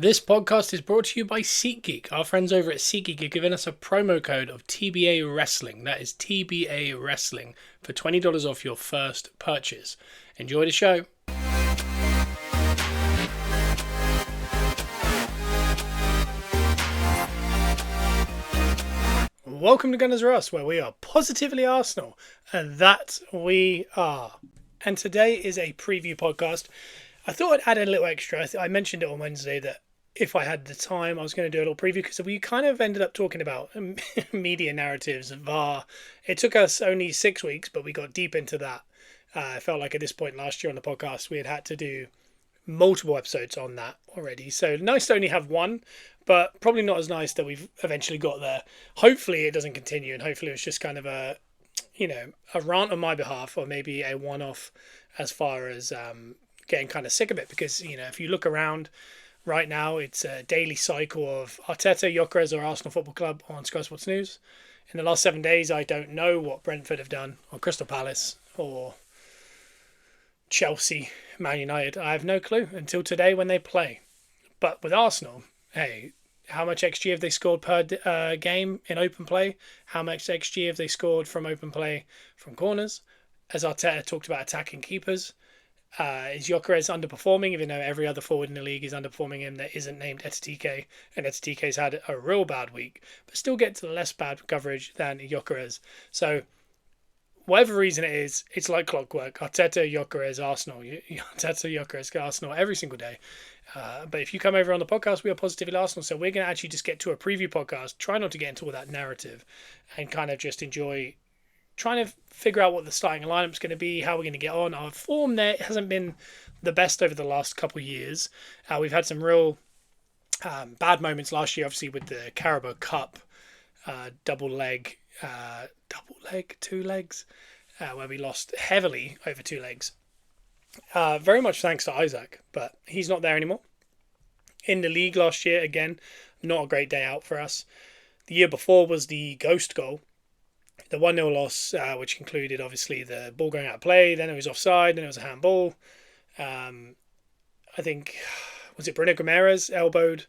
This podcast is brought to you by SeatGeek. Our friends over at SeatGeek are giving us a promo code of TBA Wrestling. That is TBA Wrestling for $20 off your first purchase. Enjoy the show. Welcome to Gunners R Us, where we are positively Arsenal, and that we are. And today is a preview podcast. I thought I'd add a little extra. I mentioned it on Wednesday that if I had the time, I was going to do a little preview because we kind of ended up talking about media narratives, VAR. It took us only 6 weeks, but we got deep into that. I felt like at this point last year on the podcast, we had to do multiple episodes on that already. So nice to only have one, but probably not as nice that we've eventually got there. Hopefully it doesn't continue, and hopefully it's just kind of a rant on my behalf, or maybe a one-off as far as getting kind of sick of it, because if you look around right now, it's a daily cycle of Arteta, Gyökeres or Arsenal Football Club on Sky Sports News. In the last 7 days, I don't know what Brentford have done, or Crystal Palace, or Chelsea, Man United. I have no clue until today when they play. But with Arsenal, hey, how much XG have they scored per game in open play? How much XG have they scored from open play from corners? As Arteta talked about attacking keepers. Is Gyökeres underperforming, even though every other forward in the league is underperforming him that isn't named Etitike, and Etitike's had a real bad week, but still gets less bad coverage than Gyökeres. So, whatever reason it is, it's like clockwork. Arteta, Gyökeres, Arsenal. Arteta, Gyökeres, Arsenal every single day. But if you come over on the podcast, we are positively Arsenal, so we're going to actually just get to a preview podcast, try not to get into all that narrative, and kind of just enjoy trying to figure out what the starting lineup's going to be, how we're going to get on. Our form there hasn't been the best over the last couple of years. We've had some real bad moments last year, obviously with the Carabao Cup double leg, two legs, where we lost heavily over 2 legs. Very much thanks to Isaac, but he's not there anymore. In the league last year, again, not a great day out for us. The year before was the ghost goal. The 1-0 loss, which included obviously the ball going out of play, then it was offside, then it was a handball. I think, was it Bruno Guimaraes elbowed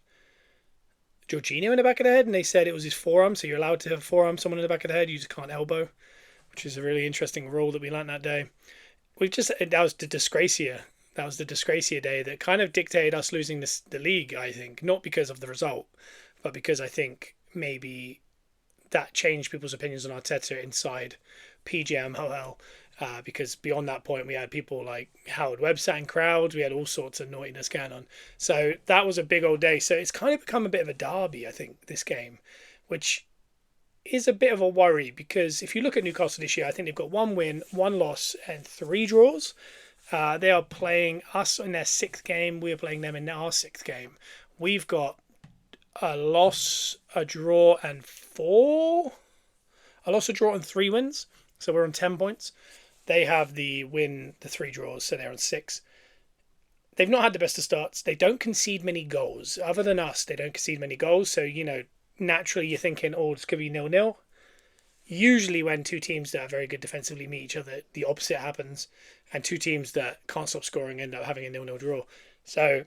Jorginho in the back of the head, and they said it was his forearm, so you're allowed to forearm someone in the back of the head, you just can't elbow, which is a really interesting rule that we learned that day. That was the Disgracia. That was the Disgracia day that kind of dictated us losing the league, I think. Not because of the result, but because I think maybe that changed people's opinions on Arteta inside PGMOL. Because beyond that point, we had people like Howard Webb sat in crowds. We had all sorts of naughtiness going on. So that was a big old day. So it's kind of become a bit of a derby, I think, this game, which is a bit of a worry, because if you look at Newcastle this year, I think they've got 1 win, 1 loss, and 3 draws. They are playing us in their 6th game. We are playing them in our 6th game. We've got a loss, a draw, and 4. A loss, a draw, and 3 wins. So we're on 10 points. They have the win, the 3 draws, so they're on 6. They've not had the best of starts. They don't concede many goals. Other than us, they don't concede many goals. So, naturally you're thinking, oh, it's going to be 0-0. Usually when 2 teams that are very good defensively meet each other, the opposite happens. And 2 teams that can't stop scoring end up having a 0-0 draw. So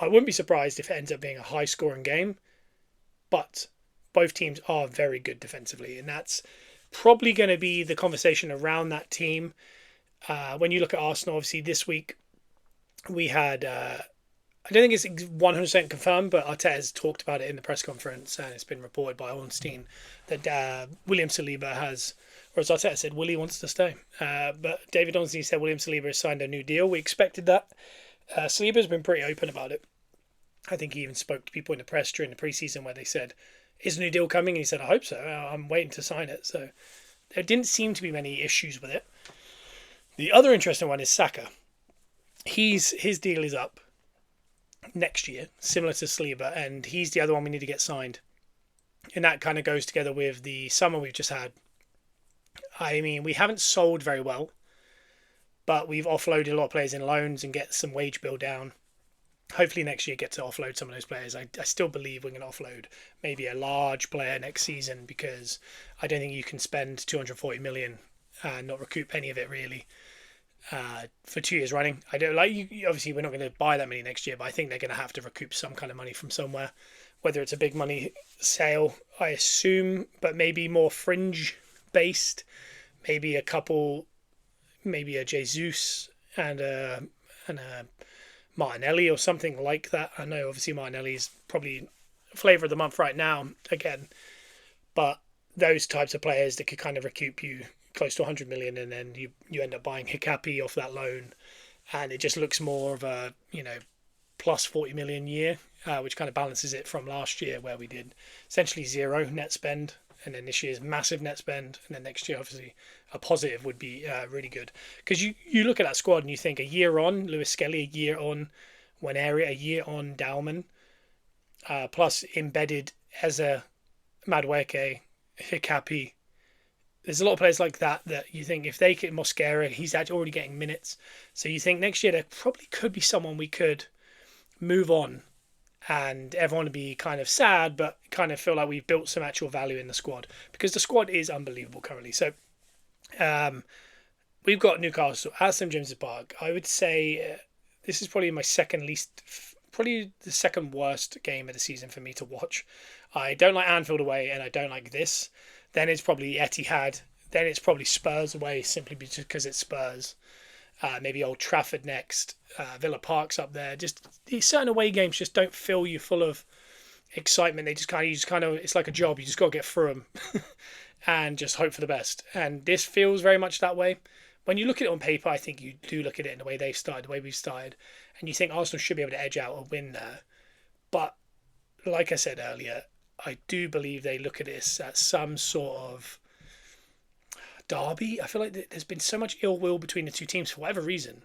I wouldn't be surprised if it ends up being a high-scoring game. But both teams are very good defensively. And that's probably going to be the conversation around that team. When you look at Arsenal, obviously this week we had... I don't think it's 100% confirmed, but Arteta has talked about it in the press conference, and it's been reported by Ornstein that William Saliba has, or as Arteta said, Willie wants to stay. But David Ornstein said William Saliba has signed a new deal. We expected that. Saliba's been pretty open about it. I think he even spoke to people in the press during the preseason where they said, is a new deal coming? And he said, I hope so. I'm waiting to sign it. So there didn't seem to be many issues with it. The other interesting one is Saka. His deal is up next year, similar to Saliba, and he's the other one we need to get signed. And that kind of goes together with the summer we've just had. I mean, we haven't sold very well, but we've offloaded a lot of players in loans and get some wage bill down. Hopefully next year get to offload some of those players. I still believe we're going to offload maybe a large player next season, because I don't think you can spend 240 million and not recoup any of it really. for 2 years running. I don't like you. Obviously, we're not going to buy that many next year, but I think they're going to have to recoup some kind of money from somewhere, whether it's a big money sale, I assume, but maybe more fringe based. Maybe a couple, maybe a Jesus and a Martinelli or something like that. I know obviously Martinelli's probably flavour of the month right now again, but those types of players that could kind of recoup you close to 100 million, and then you end up buying Hikapi off that loan, and it just looks more of a plus 40 million year, which kind of balances it from last year where we did essentially zero net spend, and then this year's massive net spend, and then next year obviously a positive would be really good, because you look at that squad and you think a year on Lewis Skelly, a year on Waneri, a year on Dowman, plus embedded Eza, Madueke, Hikapi. There's a lot of players like that you think if they get Mosquera, he's actually already getting minutes. So you think next year there probably could be someone we could move on, and everyone would be kind of sad, but kind of feel like we've built some actual value in the squad, because the squad is unbelievable currently. So we've got Newcastle at St James's Park. I would say this is probably probably the second worst game of the season for me to watch. I don't like Anfield away, and I don't like this. Then it's probably Etihad. Then it's probably Spurs away, simply because it's Spurs. Maybe Old Trafford next. Villa Park's up there. Just these certain away games just don't fill you full of excitement. They just kind of it's like a job. You just got to get through them and just hope for the best. And this feels very much that way. When you look at it on paper, I think you do look at it in the way they've started, the way we've started, and you think Arsenal should be able to edge out a win there. But like I said earlier, I do believe they look at this as some sort of derby. I feel like there's been so much ill will between the two teams for whatever reason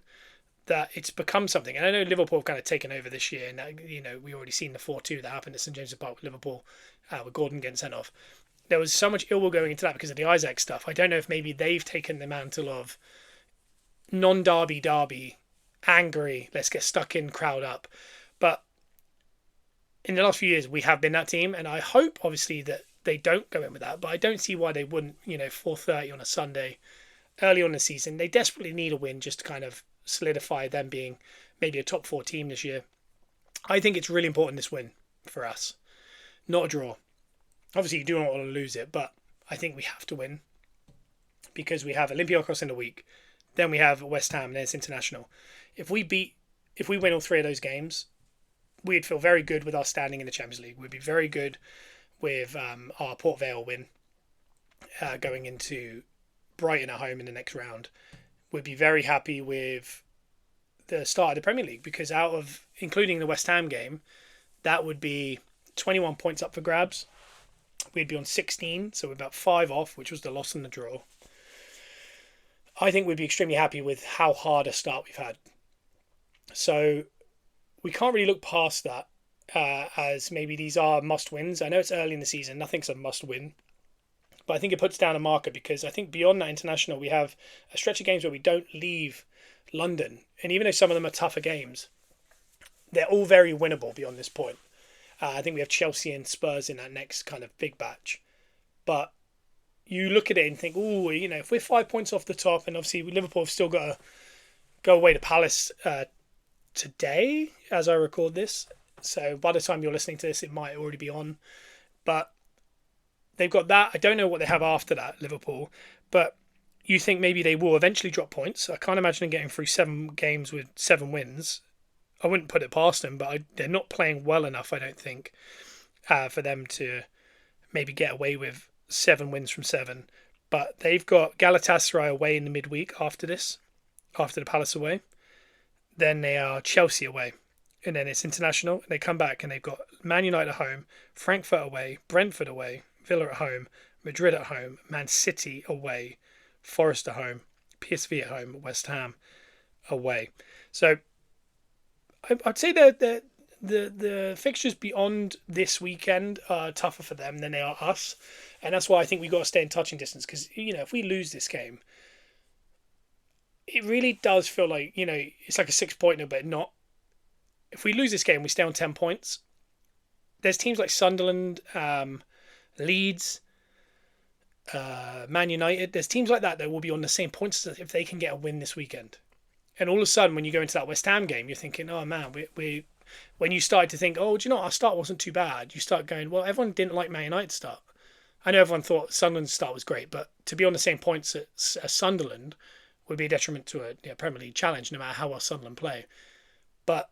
that it's become something. And I know Liverpool have kind of taken over this year, and we already seen the 4-2 that happened at St James's Park with Liverpool, with Gordon getting sent off. There was so much ill will going into that because of the Isaac stuff. I don't know if maybe they've taken the mantle of non-derby, angry, let's get stuck in, crowd up. But in the last few years, we have been that team, and I hope, obviously, that they don't go in with that. But I don't see why they wouldn't, 4:30 on a Sunday, early on in the season. They desperately need a win just to kind of solidify them being maybe a top 4 team this year. I think it's really important, this win, for us. Not a draw. Obviously, you do not want to lose it, but I think we have to win, because we have Olympiacos in the week, then we have West Ham, and then it's international. If we win all 3 of those games, we'd feel very good with our standing in the Champions League. We'd be very good with our Port Vale win going into Brighton at home in the next round. We'd be very happy with the start of the Premier League, because out of, including the West Ham game, that would be 21 points up for grabs. We'd be on 16, so we're about 5 off, which was the loss and the draw. I think we'd be extremely happy with how hard a start we've had. So we can't really look past that as maybe these are must-wins. I know it's early in the season, nothing's a must-win, but I think it puts down a marker, because I think beyond that international, we have a stretch of games where we don't leave London, and even though some of them are tougher games, they're all very winnable beyond this point. I think we have Chelsea and Spurs in that next kind of big batch, but you look at it and think, if we're 5 points off the top, and obviously Liverpool have still got to go away to Palace today as I record this, so by the time you're listening to this it might already be on, but they've got that. I don't know what they have after that, Liverpool, but you think maybe they will eventually drop points. I can't imagine them getting through 7 games with 7 wins. I wouldn't put it past them, but they're not playing well enough, I don't think, for them to maybe get away with 7 wins from 7. But they've got Galatasaray away in the midweek after this, after the Palace away. Then they are Chelsea away. And then it's international. And they come back and they've got Man United at home, Frankfurt away, Brentford away, Villa at home, Madrid at home, Man City away, Forest at home, PSV at home, West Ham away. So I'd say that the fixtures beyond this weekend are tougher for them than they are us. And that's why I think we've got to stay in touching distance, because, if we lose this game, it really does feel like, it's like a 6-pointer, but not. If we lose this game, we stay on 10 points. There's teams like Sunderland, Leeds, Man United. There's teams like that will be on the same points if they can get a win this weekend. And all of a sudden, when you go into that West Ham game, you're thinking, oh man, we when you started to think, oh, do you know what? Our start wasn't too bad. You start going, well, everyone didn't like Man United's start. I know everyone thought Sunderland's start was great, but to be on the same points as Sunderland would be a detriment to a Premier League challenge, no matter how well Sunderland play. But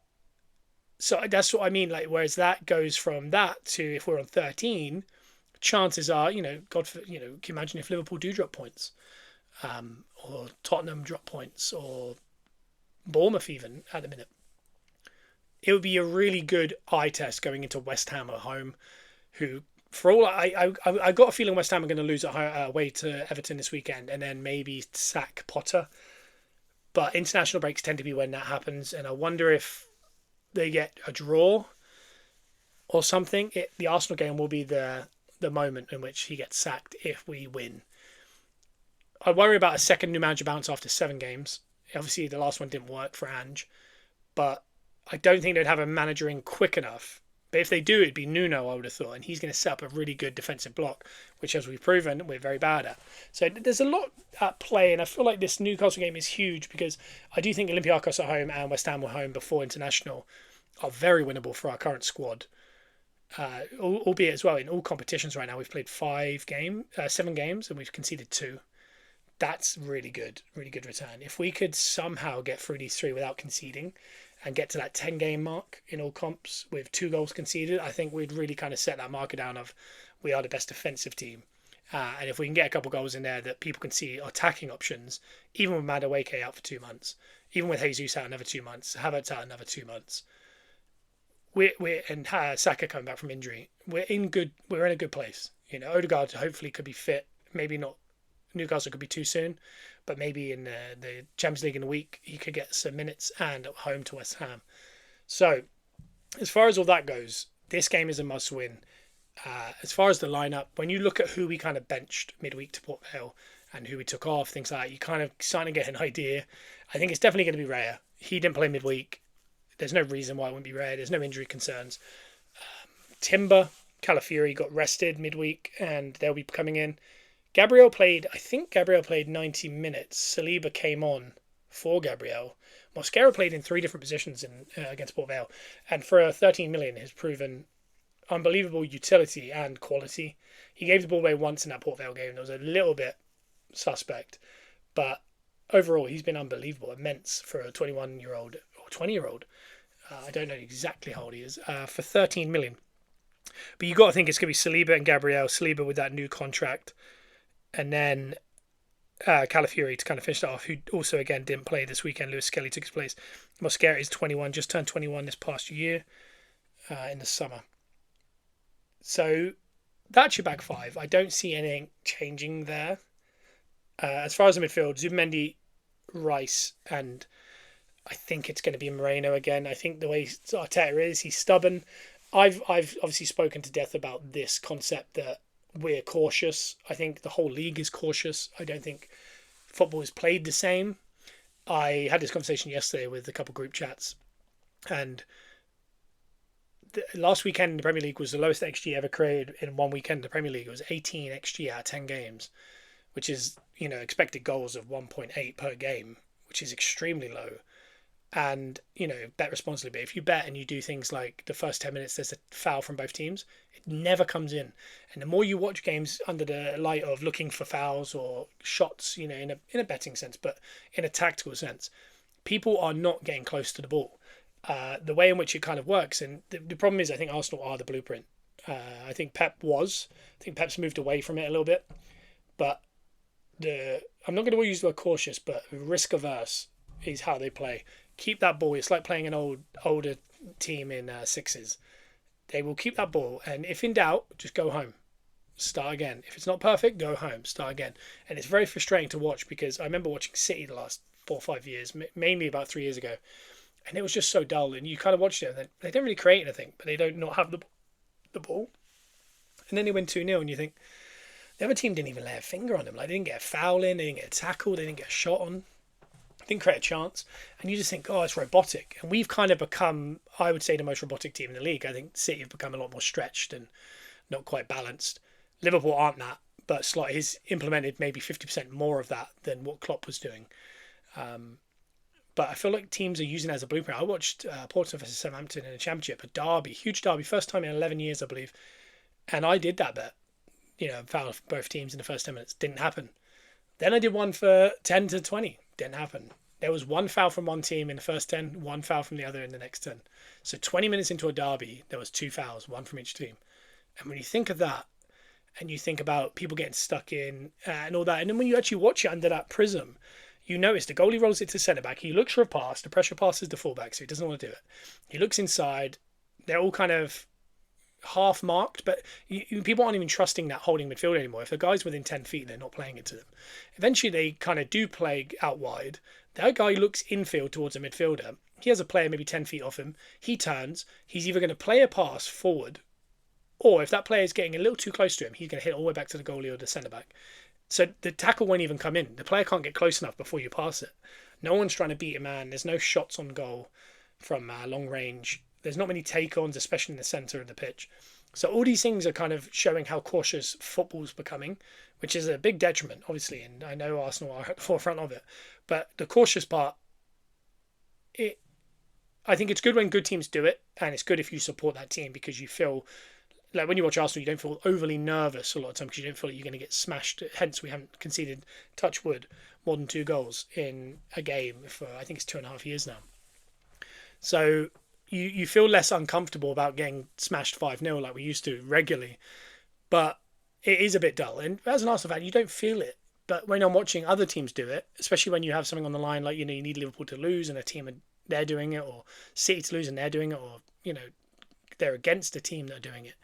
so that's what I mean. Like, whereas that goes from that to if we're on 13, chances are, God, can you imagine if Liverpool do drop points, or Tottenham drop points, or Bournemouth even at the minute. It would be a really good eye test going into West Ham at home, who, for all I got a feeling West Ham are going to lose away to Everton this weekend, and then maybe sack Potter. But international breaks tend to be when that happens, and I wonder if they get a draw or something. The Arsenal game will be the moment in which he gets sacked if we win. I worry about a second new manager bounce after 7 games. Obviously, the last one didn't work for Ange, but I don't think they'd have a manager in quick enough. But if they do, it'd be Nuno, I would have thought, and he's going to set up a really good defensive block, which, as we've proven, we're very bad at. So there's a lot at play, and I feel like this Newcastle game is huge because I do think Olympiacos at home and West Ham at home before international are very winnable for our current squad. Albeit as well, in all competitions right now, we've played 7 games, and we've conceded 2. That's really good return. If we could somehow get through these 3 without conceding and get to that 10-game mark in all comps with 2 goals conceded, I think we'd really kind of set that marker down of we are the best defensive team. And if we can get a couple goals in there that people can see attacking options, even with Madueke out for 2 months, even with Jesus out another 2 months, Havertz out another 2 months, and Saka coming back from injury, we're in a good place. Odegaard hopefully could be fit, maybe not. Newcastle could be too soon, but maybe in the Champions League in a week he could get some minutes, and at home to West Ham. So as far as all that goes, this game is a must win. As far as the lineup, when you look at who we kind of benched midweek to Port Vale and who we took off, things like that, you kind of starting to get an idea. I think it's definitely going to be Raya. He didn't play midweek. There's no reason why it wouldn't be Raya. There's no injury concerns. Timber, Calafiori got rested midweek, and they'll be coming in. Gabriel played 90 minutes. Saliba came on for Gabriel. Mosquera played in 3 different positions against Port Vale, and for 13 million has proven unbelievable utility and quality. He gave the ball away once in that Port Vale game. That was a little bit suspect, but overall he's been unbelievable, immense for a 21-year-old or 20-year-old. I don't know exactly how old he is, for 13 million. But you got to think it's going to be Saliba and Gabriel. Saliba with that new contract. And then Calafiori to kind of finish that off, who also, again, didn't play this weekend. Lewis Skelly took his place. Mosquera is 21, just turned 21 this past year in the summer. So that's your back 5. I don't see anything changing there. As far as the midfield, Zubimendi, Rice, and I think it's going to be Moreno again. I think the way Arteta is, he's stubborn. I've obviously spoken to death about this concept that we're cautious. I think the whole league is cautious. I don't think football is played the same. I had this conversation yesterday with a couple of group chats, and last weekend in the Premier League was the lowest XG ever created in one weekend in the Premier League. It was 18 XG out of 10 games, which is, expected goals of 1.8 per game, which is extremely low. And, bet responsibly. But if you bet and you do things like the first 10 minutes, there's a foul from both teams, it never comes in. And the more you watch games under the light of looking for fouls or shots, in a betting sense, but in a tactical sense, people are not getting close to the ball. The way in which it kind of works. And the problem is, I think Arsenal are the blueprint. I think Pep's moved away from it a little bit. But I'm not going to use the word cautious, but risk averse is how they play. Keep that ball. It's like playing an older team in sixes. They will keep that ball, and if in doubt, just go home. Start again. If it's not perfect, go home. Start again. And it's very frustrating to watch because I remember watching City the last 4 or 5 years, mainly about 3 years ago, and it was just so dull. And you kind of watched it, and they don't really create anything, but they don't not have the ball. And then they win 2-0, and you think the other team didn't even lay a finger on them. Like, they didn't get a foul in, they didn't get a tackle, they didn't get a shot on. Didn't create a chance, and you just think, oh, it's robotic. And we've kind of become, I would say, the most robotic team in the league. I think City have become a lot more stretched and not quite balanced. Liverpool aren't that, but Slot has implemented maybe 50% more of that than what Klopp was doing. But I feel like teams are using it as a blueprint. I watched Portsmouth versus Southampton in a championship, a derby, huge derby, first time in 11 years, I believe. And I did that bet. Foul for both teams in the first 10 minutes. Didn't happen. Then I did one for 10 to 20. Didn't happen. There was one foul from one team in the first 10, one foul from the other in the next 10. So 20 minutes into a derby, there was 2 fouls, one from each team. And when you think of that, and you think about people getting stuck in and all that, and then when you actually watch it under that prism, you notice the goalie rolls it to centre back. He looks for a pass. The pressure passes the fullback, so he doesn't want to do it. He looks inside. They're all kind of half marked, but people aren't even trusting that holding midfield anymore. If the guy's within 10 feet, they're not playing it to them. Eventually, they kind of do play out wide. That guy looks infield towards a midfielder. He has a player maybe 10 feet off him. He turns. He's either going to play a pass forward, or if that player is getting a little too close to him, he's going to hit all the way back to the goalie or the centre back. So the tackle won't even come in. The player can't get close enough before you pass it. No one's trying to beat a man. There's no shots on goal from long range. There's not many take-ons, especially in the centre of the pitch. So all these things are kind of showing how cautious football's becoming, which is a big detriment, obviously. And I know Arsenal are at the forefront of it. But the cautious part, I think it's good when good teams do it. And it's good if you support that team because you feel... Like when you watch Arsenal, you don't feel overly nervous a lot of times because you don't feel like you're going to get smashed. Hence, we haven't conceded, touch wood, more than 2 goals in a game for, I think it's 2.5 years now. So you feel less uncomfortable about getting smashed 5-0 like we used to regularly. But it is a bit dull. And as an Arsenal fan, you don't feel it. But when I'm watching other teams do it, especially when you have something on the line, like, you need Liverpool to lose and a team, they're doing it, or City to lose and they're doing it, or, they're against a team that are doing it.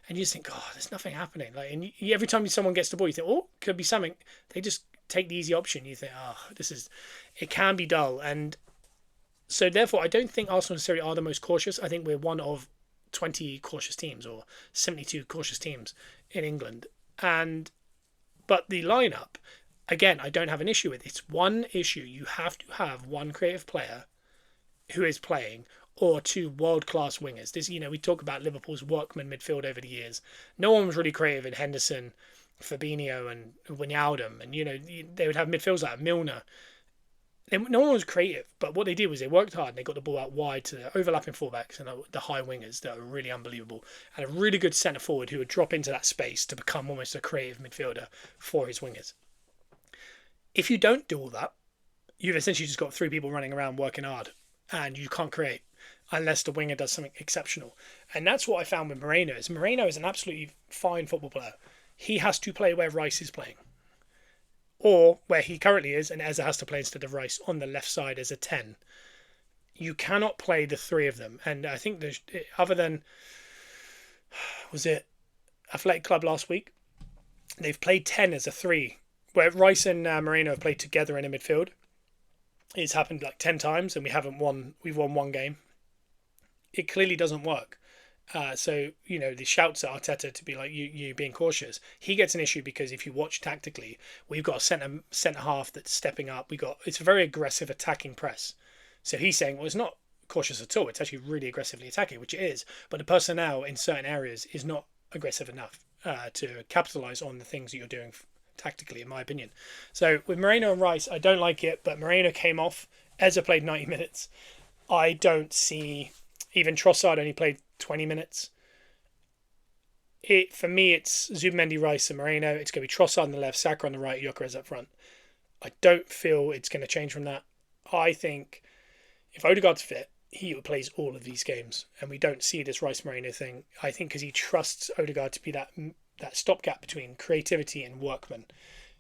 And you just think, oh, there's nothing happening. Like, and every time someone gets the ball, you think, oh, could be something. They just take the easy option. You think, oh, it can be dull. And so therefore, I don't think Arsenal necessarily are the most cautious. I think we're one of 20 cautious teams or 72 cautious teams in England. But the lineup, again, I don't have an issue with. It's one issue. You have to have one creative player who is playing, or 2 world-class wingers. We talk about Liverpool's workman midfield over the years. No one was really creative in Henderson, Fabinho and Wijnaldum. And, they would have midfielders like Milner. No one was creative, but what they did was they worked hard and they got the ball out wide to the overlapping fullbacks and the high wingers that are really unbelievable. And a really good centre-forward who would drop into that space to become almost a creative midfielder for his wingers. If you don't do all that, you've essentially just got 3 people running around working hard and you can't create unless the winger does something exceptional. And that's what I found with Moreno. Moreno is an absolutely fine football player. He has to play where Rice is playing, or where he currently is, and Eze has to play instead of Rice on the left side as a 10. You cannot play the 3 of them. And I think other than, was it Athletic Club last week, they've played 10 as a 3, where Rice and Moreno have played together in a midfield. It's happened like 10 times and we've won 1 game. It clearly doesn't work. So the shouts at Arteta to be like, you being cautious. He gets an issue because if you watch tactically, we've got a centre half that's stepping up. It's a very aggressive attacking press. So he's saying, well, it's not cautious at all. It's actually really aggressively attacking, which it is. But the personnel in certain areas is not aggressive enough to capitalise on the things that you're doing tactically, in my opinion. So with Moreno and Rice, I don't like it. But Moreno came off. Eze played 90 minutes. I don't see... Even Trossard only played 20 minutes. For me, it's Zubimendi, Rice and Moreno. It's going to be Trossard on the left, Saka on the right, Gyökeres up front. I don't feel it's going to change from that. I think if Odegaard's fit, he plays all of these games. And we don't see this Rice-Moreno thing. I think because he trusts Odegaard to be that stopgap between creativity and workman.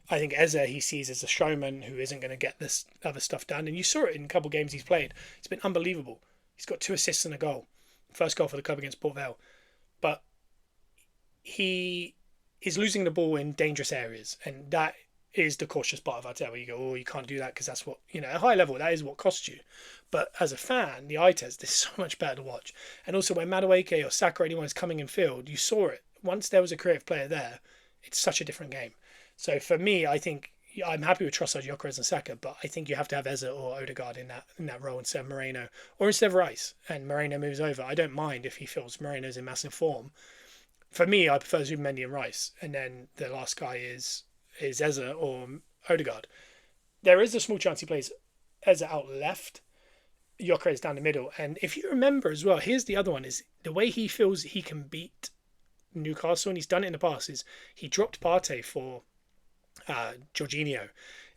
I think Eze he sees as a showman who isn't going to get this other stuff done. And you saw it in a couple of games he's played. It's been unbelievable. He's got 2 assists and a goal. First goal for the club against Port Vale. But he is losing the ball in dangerous areas. And that is the cautious part of Arteta, where you go, oh, you can't do that because that's what, at a high level, that is what costs you. But as a fan, the eye test is so much better to watch. And also when Madueke or Saka or anyone is coming in field, you saw it. Once there was a creative player there, it's such a different game. So for me, I think I'm happy with Trossard, Gyökeres and Saka, but I think you have to have Eze or Odegaard in that role instead of Moreno, or instead of Rice, and Moreno moves over. I don't mind if he feels Moreno's in massive form. For me, I prefer Zubimendi and Rice, and then the last guy is Eze or Odegaard. There is a small chance he plays Eze out left, Gyökeres down the middle. And if you remember as well, here's the other one, is the way he feels he can beat Newcastle, and he's done it in the past, is he dropped Partey for Jorginho,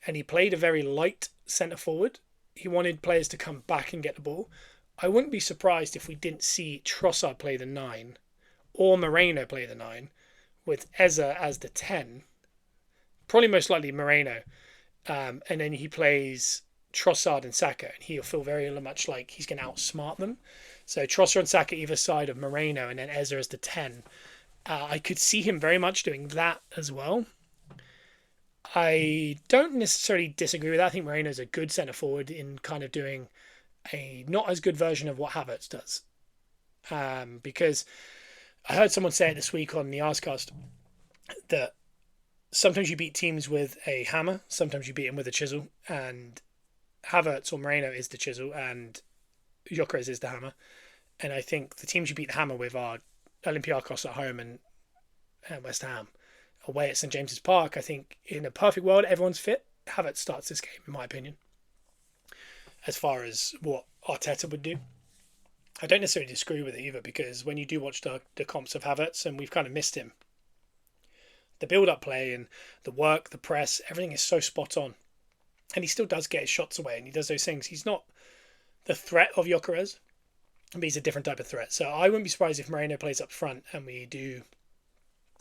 and he played a very light centre forward. He wanted players to come back and get the ball. I wouldn't be surprised if we didn't see Trossard play the 9 or Moreno play the 9 with Eze as the 10. Probably most likely Moreno. And then he plays Trossard and Saka, and he'll feel very much like he's going to outsmart them. So Trossard and Saka either side of Moreno, and then Eze as the 10. I could see him very much doing that as well. I don't necessarily disagree with that. I think Moreno's a good centre forward in kind of doing a not as good version of what Havertz does. Because I heard someone say it this week on the Arscast that sometimes you beat teams with a hammer, sometimes you beat them with a chisel, and Havertz or Moreno is the chisel and Gyökeres is the hammer. And I think the teams you beat the hammer with are Olympiacos at home and West Ham. Away at St James's Park, I think in a perfect world, everyone's fit. Havertz starts this game, in my opinion, as far as what Arteta would do. I don't necessarily disagree with it either, because when you do watch the comps of Havertz, and we've kind of missed him, the build-up play and the work, the press, everything is so spot on. And he still does get his shots away, and he does those things. He's not the threat of Gyökeres, but he's a different type of threat. So I wouldn't be surprised if Moreno plays up front and we do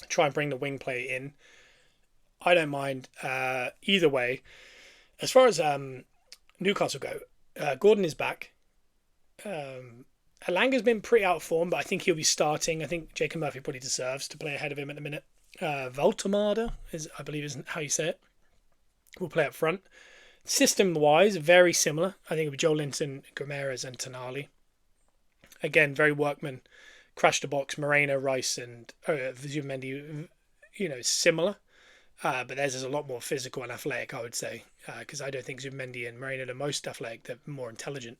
try and bring the wing play in. I don't mind either way. As far as Newcastle go, Gordon is back. Alanga's been pretty out of form, but I think he'll be starting. I think Jacob Murphy probably deserves to play ahead of him at the minute. Voltemada I believe is how you say it. Will play up front. System-wise, very similar. I think it'll be Joe Linton, Gomes and Tonali. Again, very workman. Crash the box, Moreno, Rice and Zubimendi, similar. But theirs is a lot more physical and athletic, I would say. Because I don't think Zubimendi and Moreno are the most athletic. They're more intelligent.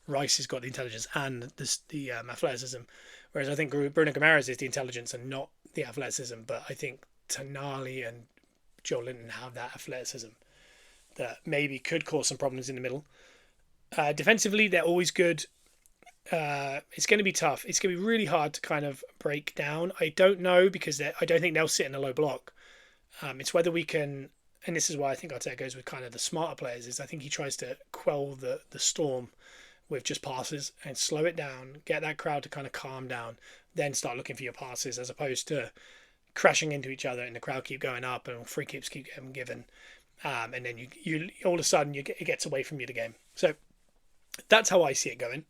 Rice has got the intelligence and the athleticism. Whereas I think Bruno Gomes is the intelligence and not the athleticism. But I think Tonali and Joe Linton have that athleticism that maybe could cause some problems in the middle. Defensively, they're always good. It's going to be tough. It's going to be really hard to kind of break down. I don't know, because I don't think they'll sit in a low block. It's whether we can, and this is why I think Arteta goes with kind of the smarter players, is I think he tries to quell the storm with just passes and slow it down, get that crowd to kind of calm down, then start looking for your passes, as opposed to crashing into each other and the crowd keep going up and free kicks keep getting given. And then you all of a sudden it gets away from you the game. So that's how I see it going.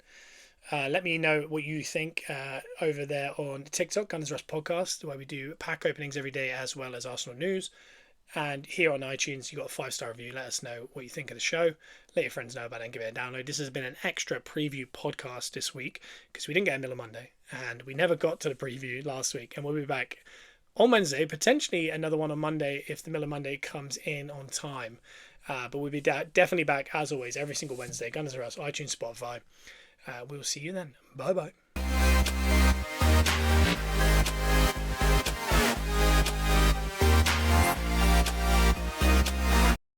Let me know what you think over there on TikTok, Gunners Rush Podcast, where we do pack openings every day as well as Arsenal news. And here on iTunes, you got a 5-star review. Let us know what you think of the show. Let your friends know about it and give it a download. This has been an extra preview podcast this week because we didn't get a Miller Monday and we never got to the preview last week. And we'll be back on Wednesday, potentially another one on Monday if the Miller Monday comes in on time. But we'll be definitely back as always every single Wednesday. Gunners Rush, iTunes, Spotify. We'll see you then. Bye-bye.